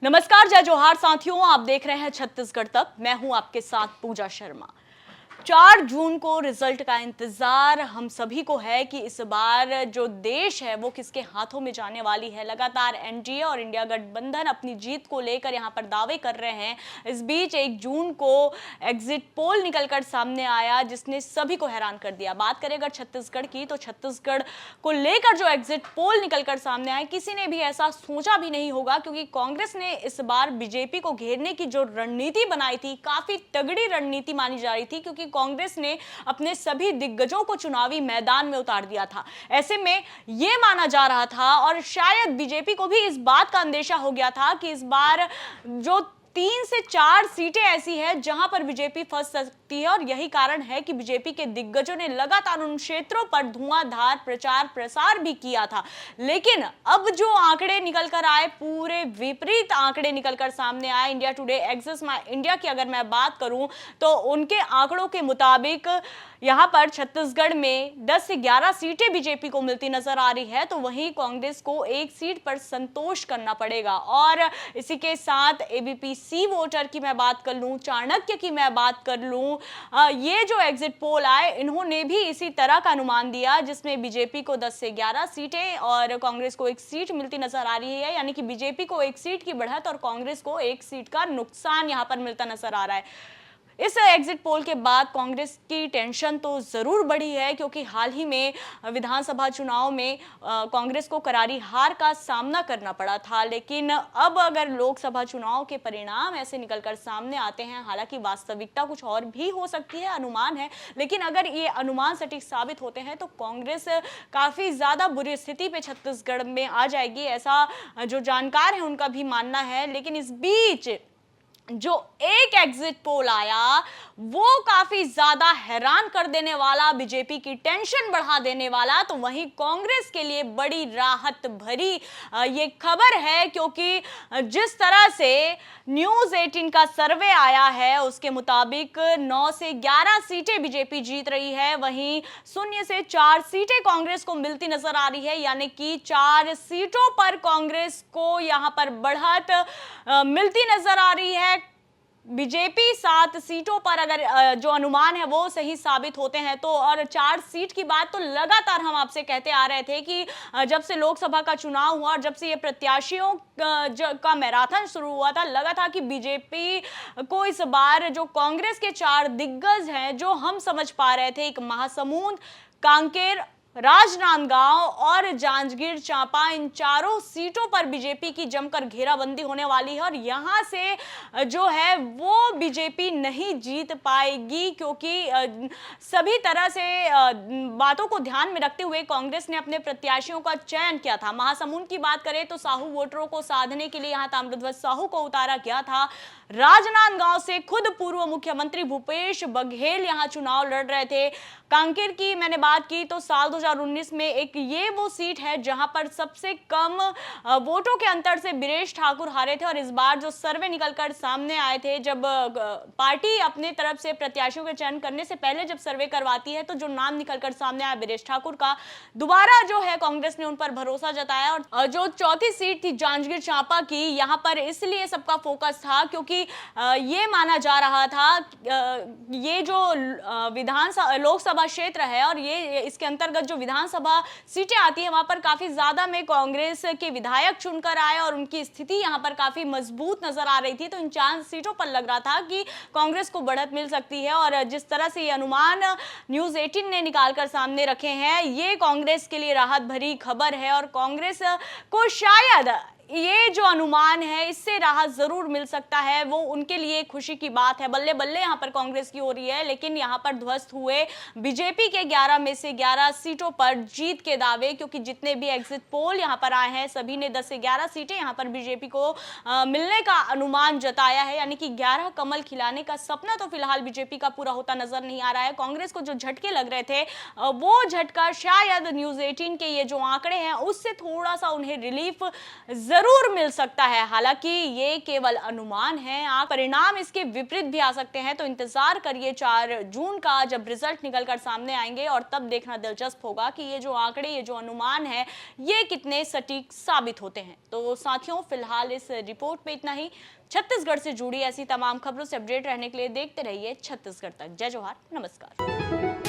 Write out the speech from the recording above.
नमस्कार, जय जोहार साथियों। आप देख रहे हैं छत्तीसगढ़ तक। मैं हूं आपके साथ पूजा शर्मा। 4 जून को रिजल्ट का इंतजार हम सभी को है कि इस बार जो देश है वो किसके हाथों में जाने वाली है। लगातार एनडीए और इंडिया गठबंधन अपनी जीत को लेकर यहां पर दावे कर रहे हैं। इस बीच 1 जून को एग्जिट पोल निकलकर सामने आया जिसने सभी को हैरान कर दिया। बात करें अगर छत्तीसगढ़ की, तो छत्तीसगढ़ को लेकर जो एग्जिट पोल निकलकर सामने आया, किसी ने भी ऐसा सोचा भी नहीं होगा, क्योंकि कांग्रेस ने इस बार बीजेपी को घेरने की जो रणनीति बनाई थी, काफी तगड़ी रणनीति मानी जा रही थी, क्योंकि कांग्रेस ने अपने सभी दिग्गजों को चुनावी मैदान में उतार दिया था। ऐसे में यह माना जा रहा था और शायद बीजेपी को भी इस बात का अंदेशा हो गया था कि इस बार जो 3 से 4 सीटें ऐसी हैं जहां पर बीजेपी फंस सकती है, और यही कारण है कि बीजेपी के दिग्गजों ने लगातार उन क्षेत्रों पर धुआंधार प्रचार प्रसार भी किया था। लेकिन अब जो आंकड़े निकलकर आए, पूरे विपरीत आंकड़े निकलकर सामने आए। इंडिया टुडे एक्सिस इंडिया की अगर मैं बात करूं तो उनके आंकड़ों के मुताबिक यहां पर छत्तीसगढ़ में 10 से 11 सीटें बीजेपी को मिलती नजर आ रही है, तो वहीं कांग्रेस को 1 सीट पर संतोष करना पड़ेगा। और इसी के साथ एबीपी वोटर की मैं बात कर लूं, चाणक्य की मैं बात कर लूं, ये जो एग्जिट पोल आए, इन्होंने भी इसी तरह का अनुमान दिया जिसमें बीजेपी को 10 से 11 सीटें और कांग्रेस को 1 सीट मिलती नजर आ रही है। यानी कि बीजेपी को 1 सीट की बढ़त और कांग्रेस को 1 सीट का नुकसान यहां पर मिलता नजर आ रहा है। इस एग्जिट पोल के बाद कांग्रेस की टेंशन तो जरूर बढ़ी है, क्योंकि हाल ही में विधानसभा चुनाव में कांग्रेस को करारी हार का सामना करना पड़ा था। लेकिन अब अगर लोकसभा चुनाव के परिणाम ऐसे निकलकर सामने आते हैं, हालांकि वास्तविकता कुछ और भी हो सकती है, अनुमान है, लेकिन अगर ये अनुमान सटीक साबित होते हैं तो कांग्रेस काफी ज्यादा बुरी स्थिति पे छत्तीसगढ़ में आ जाएगी, ऐसा जो जानकार है उनका भी मानना है। लेकिन इस बीच जो एक एग्जिट पोल आया वो काफी ज्यादा हैरान कर देने वाला, बीजेपी की टेंशन बढ़ा देने वाला, तो वहीं कांग्रेस के लिए बड़ी राहत भरी ये खबर है, क्योंकि जिस तरह से न्यूज 18 का सर्वे आया है उसके मुताबिक 9 से 11 सीटें बीजेपी जीत रही है, वहीं 0 से 4 सीटें कांग्रेस को मिलती नजर आ रही है। यानी कि 4 सीटों पर कांग्रेस को यहां पर बढ़त मिलती नजर आ रही है। बीजेपी 7 सीटों पर अगर जो अनुमान है वो सही साबित होते हैं तो, और 4 सीट की बात तो लगातार हम आपसे कहते आ रहे थे कि जब से लोकसभा का चुनाव हुआ और जब से ये प्रत्याशियों का मैराथन शुरू हुआ था, लगा था कि बीजेपी को इस बार जो कांग्रेस के 4 दिग्गज हैं जो हम समझ पा रहे थे, एक महासमुंद, कांकेर, राजनांदगांव और जांजगीर चांपा, इन 4 सीटों पर बीजेपी की जमकर घेराबंदी होने वाली है और यहां से जो है वो बीजेपी नहीं जीत पाएगी, क्योंकि सभी तरह से बातों को ध्यान में रखते हुए कांग्रेस ने अपने प्रत्याशियों का चयन किया था। महासमुंद की बात करें तो साहू वोटरों को साधने के लिए यहां ताम्रध्वज साहू को उतारा गया था। राजनांदगांव से खुद पूर्व मुख्यमंत्री भूपेश बघेल यहां चुनाव लड़ रहे थे। कांकेर की मैंने बात की तो साल 2019 में एक ये वो सीट है जहां पर सबसे कम वोटों के अंतर से बीरेश ठाकुर हारे थे, और इस बार जो सर्वे निकलकर सामने आए थे, जब पार्टी अपने तरफ से प्रत्याशियों के चयन करने से पहले जब सर्वे करवाती है तो जो नाम निकलकर सामने आया बीरेश ठाकुर का, दोबारा जो है कांग्रेस ने उन पर भरोसा जताया। और जो चौथी सीट थी जांजगीर चांपा की, यहां पर इसलिए सबका फोकस था क्योंकि ये माना जा रहा था ये जो विधानसभा लोकसभा क्षेत्र है और ये इसके अंतर्गत जो विधानसभा सीटें आती है, वहां पर काफी ज्यादा में कांग्रेस के विधायक चुनकर आए और उनकी स्थिति यहां पर काफी मजबूत नजर आ रही थी। तो इन 4 सीटों पर लग रहा था कि कांग्रेस को बढ़त मिल सकती है, और जिस तरह से ये अनुमान न्यूज 18 ने निकालकर सामने रखे हैं, ये कांग्रेस के लिए राहत भरी खबर है और कांग्रेस को शायद ये जो अनुमान है इससे राहत जरूर मिल सकता है, वो उनके लिए खुशी की बात है। बल्ले बल्ले यहां पर कांग्रेस की हो रही है, लेकिन यहां पर ध्वस्त हुए बीजेपी के 11 में से 11 सीटों पर जीत के दावे, क्योंकि जितने भी एग्जिट पोल यहां पर आए हैं सभी ने 10 से 11 सीटें यहां पर बीजेपी को मिलने का अनुमान जताया है। यानी कि 11 कमल खिलाने का सपना तो फिलहाल बीजेपी का पूरा होता नजर नहीं आ रहा है। कांग्रेस को जो झटके लग रहे थे वो झटका शायद न्यूज 18 के ये जो आंकड़े हैं उससे थोड़ा सा उन्हें रिलीफ जरूर मिल सकता है। हालांकि ये केवल अनुमान है, परिणाम इसके विपरीत भी आ सकते हैं। तो इंतजार करिए 4 जून का, जब रिजल्ट निकलकर सामने आएंगे, और तब देखना दिलचस्प होगा कि ये जो आंकड़े, ये जो अनुमान है, ये कितने सटीक साबित होते हैं। तो साथियों, फिलहाल इस रिपोर्ट में इतना ही। छत्तीसगढ़ से जुड़ी ऐसी तमाम खबरों से अपडेट रहने के लिए देखते रहिए छत्तीसगढ़ तक। जय जोहार, नमस्कार।